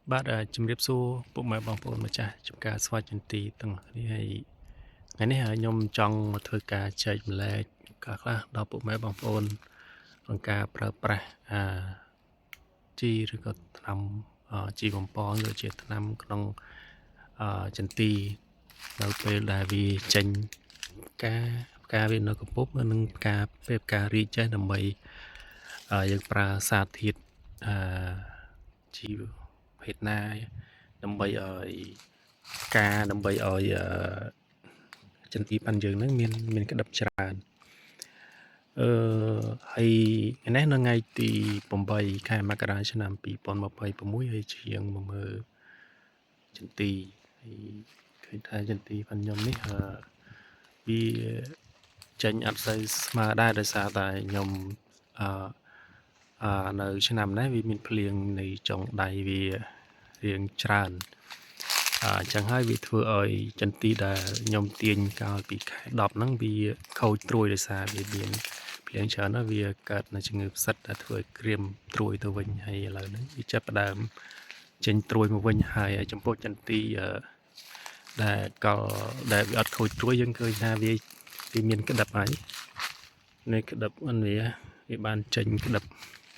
បាទជំរាបសួរពុកម៉ែបងប្អូនម្ចាស់ចំការស្វាយចន្ទីទាំងនេះហើយថ្ងៃនេះខ្ញុំចង់មកធ្វើការចែកម្លែកខ្លះដល់ពុកម៉ែបងប្អូនក្នុងការប្រើប្រាស់ជីឬក៏ថ្នាំជីបំពងឬជាថ្នាំក្នុងចន្ទីនៅពេលដែលវាចេញផ្កាវានៅកំពុះនិងផ្កាពេលផ្ការីកចេះដើម្បីយើងប្រើសារធាតុជីភេទណាដើម្បីឲ្យដើម្បីឲ្យចន្ទីប៉ាន់យើងហ្នឹងមានក្តឹបច្រើនហើយនេះនៅថ្ងៃទី8ខែមករាឆ្នាំ2026ហើយជាងមកមើលចន្ទីហើយឃើញថាចន្ទីប៉ាន់ខ្ញុំនេះវាចេញអត់សូវស្មើដែរដោយសារតែខ្ញុំនៅឆ្នាំនេះវាមានភ្លៀងនៃចុងដៃវារៀងច្រើនអញ្ចឹងហើយវាធ្វើឲ្យចន្ទីដែលខ្ញុំទាញកាលពីខែ10ហ្នឹងវាខូចត្រួយដោយសារវាមានភ្លៀងច្រើនហើយវាកើតនៅជំងឺផ្សិតដែលធ្វើឲ្យក្រៀមត្រួយទៅវិញហើយឥឡូវហ្នឹងវាចាប់ផ្ដើមចេញត្រួយមកវិញហើយចំពោះចន្ទីដែលវាអត់ខូចត្រួយយើងឃើញថាវាមានក្តឹបហើយនេះក្តឹបវាបានចេញក្តឹប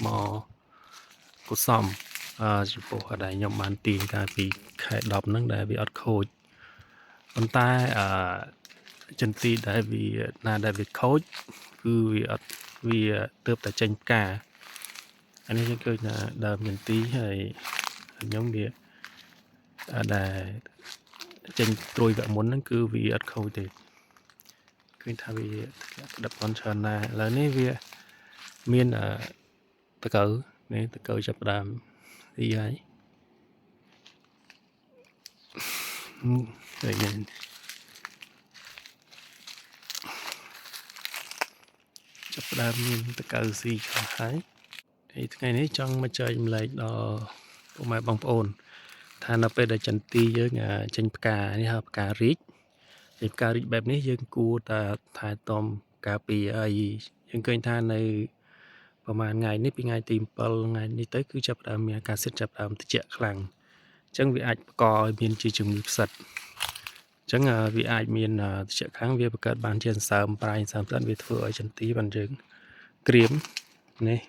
មកគូសំចំពោះដែលខ្ញុំបានទាញកាលពីខែ10ហ្នឹងដែលវាអត់ខូចប៉ុន្តែចន្ទីដែលវាខូចគឺវាទើបតែចេញផ្កាអានេះយើងឃើញថាដើមចន្ទីហើយខ្ញុំវាដែលចេញត្រួយវគ្គមុនហ្នឹងគឺវាអត់ខូចទេឃើញថាវាក្តឹបប៉ុនច្រើនណាស់ឥឡូវនេះវាមានតកៅនេះតកៅចាប់ដើមទីហើយឃើញចាប់ដើមមានតកៅស៊ីខ្លះហើយថ្ងៃនេះចង់មកចែកម្លែកដល់ពុកម៉ែបងប្អូនថានៅពេលដែលចន្ទីយើងចេញផ្កានេះហៅផ្ការីកផ្ការីកបែបនេះយើងគួរតែថែទាំការពារហើយយើងឃើញថានៅប្រហែលថ្ងៃនេះពីថ្ងៃទី7ថ្ងៃនេះទៅគឺចាប់ផ្ដើមមានអាកាសធាតុចាប់ផ្ដើមត្រជាក់ខ្លាំងអញ្ចឹងវាអាចបង្កឲ្យមានជាជំងឺផ្សិតអញ្ចឹងវាអាចមានត្រជាក់ខ្លាំងវាបង្កើតបានជាសើមប្រៃសើមផ្សិតវាធ្វើឲ្យចន្ទីបានយើងក្រៀមនេះ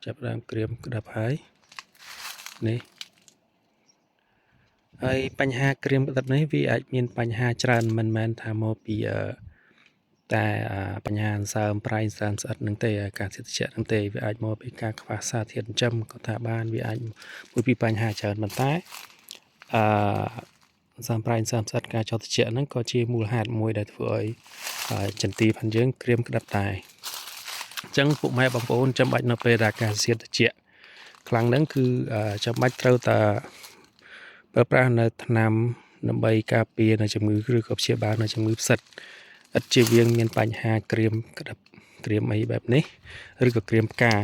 ចាប់ផ្ដើមក្រៀមក្តាប់ហើយនេះហើយបញ្ហាក្រៀមក្តាប់នេះវាអាចមានបញ្ហាច្រើនមិនមែនថាមកពីតែបញ្ហាសើមប្រៃសើមស្អិតនឹងទេការសិទ្ធិជានឹងទេវាអាចមកពីការខ្វះសារធាតុចិញ្ចឹមក៏ថាបានវាអាចមួយពីបញ្ហាច្រើនប៉ុន្តែសើមប្រៃសើមស្អិតការចោទត្រជាក់ហ្នឹងក៏ជាមូលហេតុមួយដែលធ្វើឲ្យចន្ទីផងយើងក្រៀមក្តាប់ដែរអញ្ចឹងពុកម៉ែបងប្អូនចាំបាច់នៅពេលដែលអាកាសធាតុត្រជាក់ខ្លាំងហ្នឹងគឺចាំបាច់ត្រូវតែប្រើប្រាស់នៅថ្នាំដើម្បីការពារនៅជំងឺឬក៏ព្យាបាលនៅជំងឺផ្សិតឥតជៀសវាងមានបញ្ហាក្រៀមក្តាប់ក្រៀមអីបែបនេះឬក៏ក្រៀមផ្កា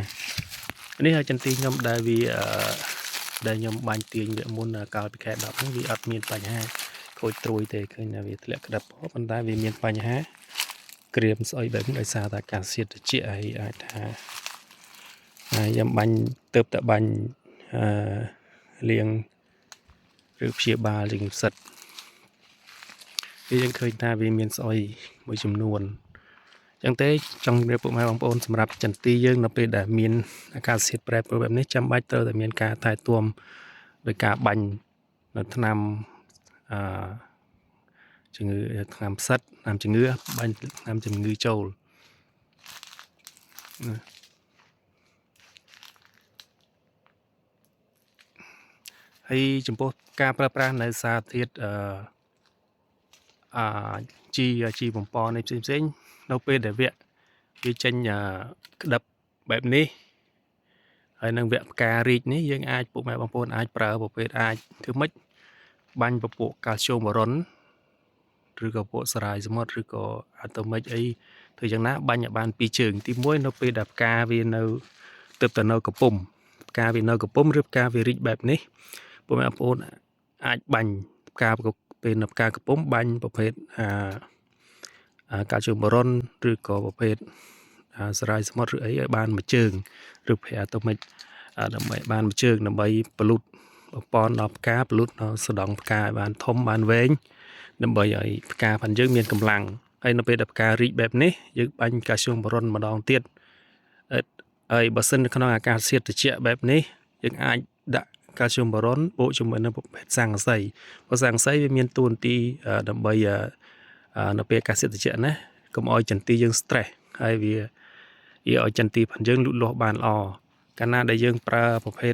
នេះហើយចន្ទីខ្ញុំដែលវាដែលខ្ញុំបាញ់ទាញវាមុនកាលពីខែ10ហ្នឹងវាអត់មានបញ្ហាខូចត្រួយទេឃើញថាវាធ្លាក់ក្តាប់ប៉ុន្តែវាមានបញ្ហាក្រៀមស្អុយបែបនេះដោយសារតែអាកាសធាតុត្រជាក់ហើយអាចថាខ្ញុំបាញ់ទៅតែបាញ់លាងឬព្យាបាលជំងឺផ្សិតវាយើងឃើញថាវាមានស្អុយមួយចំនួនអញ្ចឹងទេចង់ជម្រាបពុកម៉ែបងប្អូនសម្រាប់ចន្ទីយើងនៅពេលដែលមានអាកាសធាតុប្រែប្រួលបែបនេះចាំបាច់ត្រូវតែមានការថែទាំដោយការបាញ់នៅថ្នាំជំងឺថ្នាំផ្សិតថ្នាំជំងឺបាញ់ថ្នាំជំងឺចូលហើយចំពោះការប្រើប្រាស់នៅសារធាតុជីបំពងនៃផ្សេងនៅពេលដែលវាចេញក្តឹបបែបនេះហើយនឹងវគ្គផ្ការីកនេះយើងអាចពុកម៉ែបងប្អូនអាចប្រើប្រភេទអាចធ្វើម៉េចបាញ់ពពួកកាល់ស្យូមបរុនឬក៏ពួកសារ៉ាយសមុទ្រឬក៏អាតូមិកអីធ្វើយ៉ាងណាបាញ់ឲ្យបានពីរជើងទី1នៅពេលដែលផ្កាវានៅទើបតែនៅកំពុំផ្កាវានៅកំពុំឬផ្កាវារីកបែបនេះពុកម៉ែបងប្អូនអាចបាញ់ផ្កាពេលនៅផ្កាកំពុំបាញ់ប្រភេទកាល់ស្យូមបរុនឬក៏ប្រភេទសារ៉ាយសមុទ្រឬអីឲ្យបានមួយជើងឬប្រភេទអាតូមិក ដើម្បីបានមួយជើងដើម្បីបលូតបនដល់ផ្កាបលូតដល់ស្ដង់ផ្កាឲ្យបានធំបានវែងដើម្បីឲ្យផ្កាផងយើងមានកម្លាំងហើយនៅពេលដែលផ្ការីកបែបនេះយើងបាញ់កាល់ស្យូមបរុនម្ដងទៀតហើយបើសិននៅក្នុងអាកាសធាតុត្រជាក់បែបនេះយើងអាចដាក់កាល់ស្យូមបរុនបូកជាមួយនឹងប្រភេទស័ង្កសីព្រោះស័ង្កសីវាមានតួនាទីដើម្បីនៅពេលអាកាសធាតុត្រជាក់ណាកុំឲ្យចន្ទីយើង stress ហើយវាឲ្យចន្ទីផងយើងលូតលាស់បានល្អកាលណាដែលយើងប្រើប្រភេទ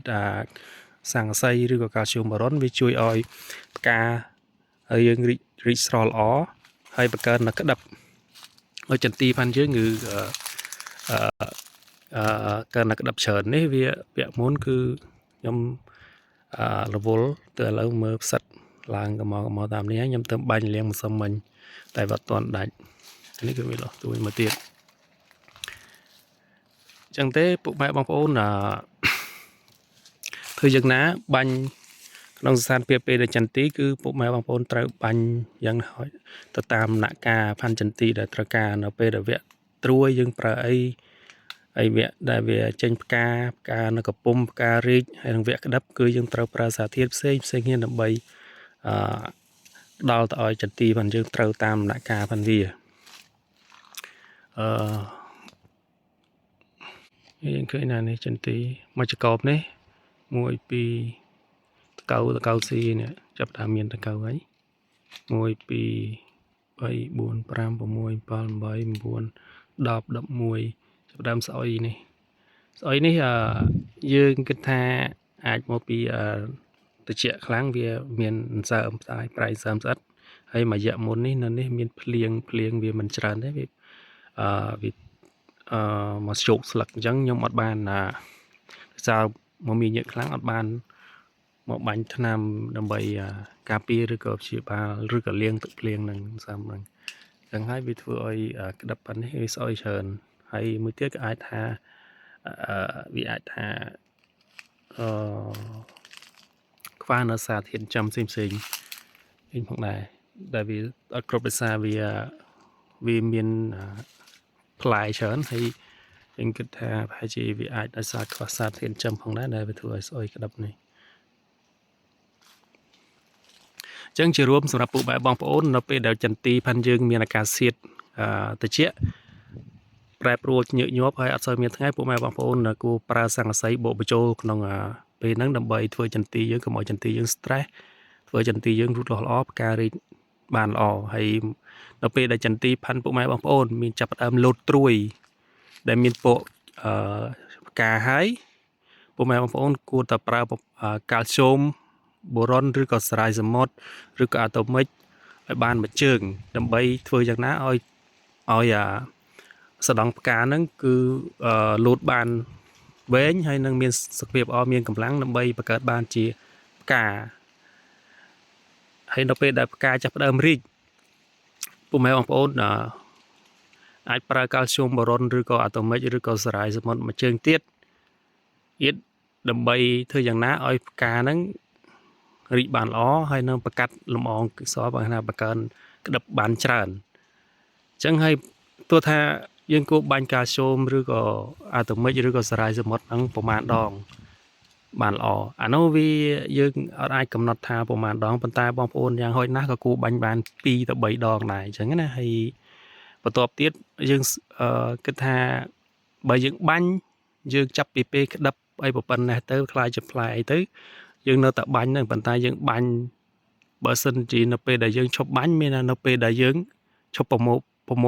ស័ង្កសីឬក៏កាល់ស្យូមបរុនវាជួយឲ្យផ្កាហើយយើងរីកស្រស់ល្អហើយបង្កើននៅក្តឹបឲ្យចន្ទីផងយើងគឺកើននៅក្តឹបច្រើននេះវាពាក់មុនគឺខ្ញុំរវល់ទៅឥឡូវមើលផ្សិតឡើងមកតាមនេះខ្ញុំទៅបាញ់លាងម្សិលមិញតែវាអត់ទាន់ដាច់នេះគឺវាលោះទួយមកទៀតអញ្ចឹងទេពុកម៉ែបងប្អូនធ្វើយ៉ាងណាបាញ់ក្នុងស្ថានភាពពេលដែលចន្ទីគឺពុកម៉ែបងប្អូនត្រូវបាញ់យ៉ាងណាហើយទៅតាមដំណាក់កាលផាន់ចន្ទីដែលត្រូវការនៅពេលដែលវគ្គត្រួយយើងប្រើអីវគ្គដែលវាចេញផ្កានៅកំពុំផ្ការីកហើយនឹងវគ្គក្តឹបគឺយើងត្រូវប្រើសារធាតុផ្សេងគ្នាដើម្បីដល់ទៅឲ្យចន្ទីផងយើងត្រូវតាមដំណាក់កាលផងវាយើងឃើញណានេះចន្ទីមួយចកោបនេះ1 2តកៅស៊ីនេះចាប់តាមមានតកៅហើយ1 2 3 4 5 6 7 8 9 10 11ចាប់ដើមស្អុយនេះយើងគិតថាអាចមកពីត្រជាក់ខ្លាំងវាមានសើមផ្សាយប្រៃសើមស្អិតហើយមួយរយៈមុននេះនៅនេះមានភ្លៀងវាមិនច្រើនទេវាមកជោគស្លឹកអញ្ចឹងខ្ញុំអត់បានសារមកមានញើសខ្លាំងអត់បានមកបាញ់ថ្នាំដើម្បីការពារឬក៏ព្យាបាលឬក៏លាងទឹកភ្លៀងនឹងសាមហ្នឹងអញ្ចឹងហើយវាធ្វើឲ្យក្តឹបប៉ុណ្នេះវាស្អុយច្រើនហើយមួយទៀតក៏អាចថាវាអាចថាខ្វះនៅសារធាតុចិញ្ចឹមផ្សេងវិញផងដែរដែលវាអត់គ្រប់ដោយសារវាមានផ្លែច្រើនហើយខ្ញុំគិតថាប្រហែលជាវាអាចដោយសារខ្វះសារធាតុចិញ្ចឹមផងដែរដែលវាធ្វើឲ្យស្អុយក្តឹបនេះអញ្ចឹងជារួមសម្រាប់ពុកម៉ែបងប្អូននៅពេលដែលចន្ទីផាន់យើងមានអាកាសធាតុត្រជាក់ប្រែប្រួលញឹកញាប់ហើយអត់សូវមានថ្ងៃពុកម៉ែបងប្អូនគួរប្រើស័ង្កសីបូកបញ្ចូលក្នុងពេលហ្នឹងដើម្បីធ្វើចន្ទីយើងកុំឲ្យចន្ទីយើង stress ធ្វើចន្ទីយើងរូតលាស់ល្អផ្ការីកបានល្អហើយនៅពេលដែលចន្ទីផាន់ពុកម៉ែបងប្អូនមានចាប់ផ្ដើមលោតត្រួយដែលមានពកផ្កាហើយពុកម៉ែបងប្អូនគួរតែប្រើកាល់ស្យូមបូរុនឬក៏សារ៉ាយសមុទ្រឬក៏អាតូមិកឲ្យបានមួយជើងដើម្បីធ្វើយ៉ាងណាឲ្យស្ដង់ផ្កាហ្នឹងគឺលូតបានវែងហើយនឹងមានសុខភាពល្អមានកម្លាំងដើម្បីបង្កើតបានជាផ្កាហើយនៅពេលដែលផ្កាចាប់ផ្ដើមរីកពុកម៉ែបងប្អូនអាចប្រើកាល់ស្យូមបូរុនឬក៏អាតូមិកឬក៏សារ៉ាយសមុទ្រមួយជើងទៀតដើម្បីធ្វើយ៉ាងណាឲ្យផ្កាហ្នឹងរីកបានល្អហើយនឹងបង្កាត់លំអងកសបើថាបង្កើនក្តឹបបានច្រើនអញ្ចឹងហើយទោះថាយើងគួរបាញ់កាល់ស្យូមឬក៏អាតូមិកឬក៏សារ៉ាយសមុទ្រហ្នឹងប្រមាណដងបានល្អអានោះវាយើងអត់អាចកំណត់ថាប្រមាណដងប៉ុន្តែបងប្អូនយ៉ាងហោចណាស់ក៏គួរបាញ់បាន2 ទៅ 3 ដងដែរអញ្ចឹងណាហើយបន្ទាប់ទៀតយើងគិតថាបើយើងបាញ់យើងចាប់ពីពេលក្តឹបអីប្រប៉ុណ្ណេះទៅខ្លាចជាផ្លែអីទៅយើងនៅតែបាញ់ហ្នឹងប៉ុន្តែយើងបាញ់បើសិនជានៅពេលដែលយើងឈប់បាញ់មាននៅពេលដែលយើងឈប់ប្រមូ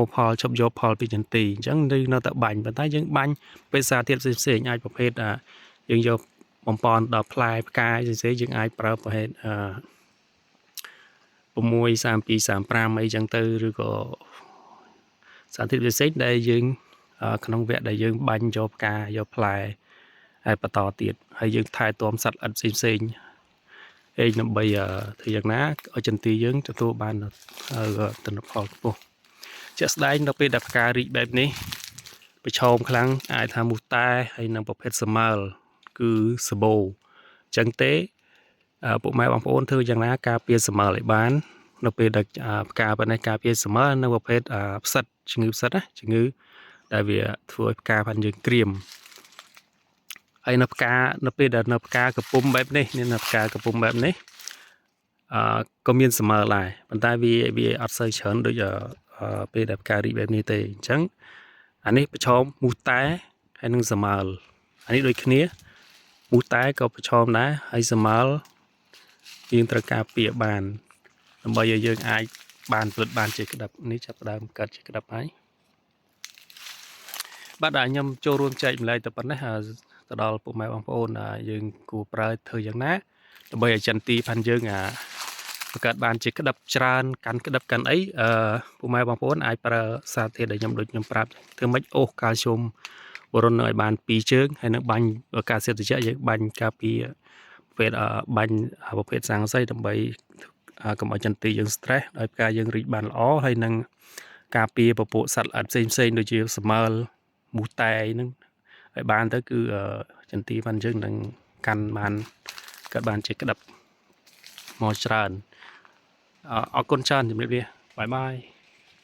លផលឈប់យកផលពីចន្ទីអញ្ចឹងនៅតែបាញ់ប៉ុន្តែយើងបាញ់ពេលសារធាតុផ្សេងអាចប្រភេទយើងយកបំពន់ដល់ផ្លែផ្កាផ្សេងយើងអាចប្រើប្រភេទ6 32 35អីចឹងទៅឬក៏សារធាតុផ្សេងដែលយើងក្នុងវគ្គដែលយើងបាញ់យកផ្កាយកផ្លែហើយបន្តទៀតហើយយើងថែទាំសត្វល្អិតផ្សេងដើម្បីធ្វើយ៉ាងណាឲ្យចន្ទីយើងទទួលបានទិន្នផលខ្ពស់ជាក់ស្ដែងនៅពេលដែលផ្ការីកបែបនេះប្រឈមខ្លាំងអាចថាមូសតែហើយនឹងប្រភេទសមើលគឺសបោអញ្ចឹងទេពុកម៉ែបងប្អូនធ្វើយ៉ាងណាការពារសមើលឲ្យបាននៅពេលដែលផ្កាប៉ុណ្ណេះការពារសមើលនៅប្រភេទផ្សិតជំងឺផ្សិតណាជំងឺដែលវាធ្វើឲ្យផ្កាផាន់យើងក្រៀម ហើយនៅពេលដែលនៅផ្កាកំពុំបែបនេះនៅផ្កាកំពុំបែបនេះក៏មានស្មើដែរប៉ុន្តែវាអត់សូវច្រើនដូចពេលដែលផ្ការីកបែបនេះទេអញ្ចឹងអានេះប្រឈមមូសតែហើយនឹងស្មើអានេះដូចគ្នាមូសតែក៏ប្រឈមដែរហើយស្មើយើងត្រូវការពារបានដើម្បីឲ្យយើងអាចបានផលិតបានជាក្តាប់នេះចាប់ផ្ដើមកើតជាក្តាប់ហើយបាទខ្ញុំចូលរួមចែកម្លែកទៅប៉ុណ្ណេះទៅដល់ពុកម៉ែបងប្អូនយើងគួរប្រើធ្វើយ៉ាងណាដើម្បីឲ្យចន្ទទីផាន់យើងបង្កើតបានជាក្តាប់ច្រើនកាន់ក្តាប់កាន់អីពុកម៉ែបងប្អូនអាចប្រើសារធាតុដែលខ្ញុំដូចខ្ញុំប្រាប់ធ្វើម៉េចអូសកាល់ស្យូមបរុនឲ្យបាន2ជើងហើយនឹងបាញ់ការសេតត្រជាក់យើងបាញ់ការពារប្រភេទបាញ់ប្រភេទសាំងសីដើម្បីកុំឲ្យចន្ទទីយើង stress ឲ្យផ្កាយើងរីកបានល្អហើយនឹងការពារពពួកសត្វល្អិតផ្សេងដូចជាស្មើមូសតែហ្នឹងឲ្យបានទៅគឺចន្ទទីបានយើងនឹងកាន់បានកើតបានជាក្តាប់មកច្រើនអរគុណច្រើនជំរាបលាបាយបាយ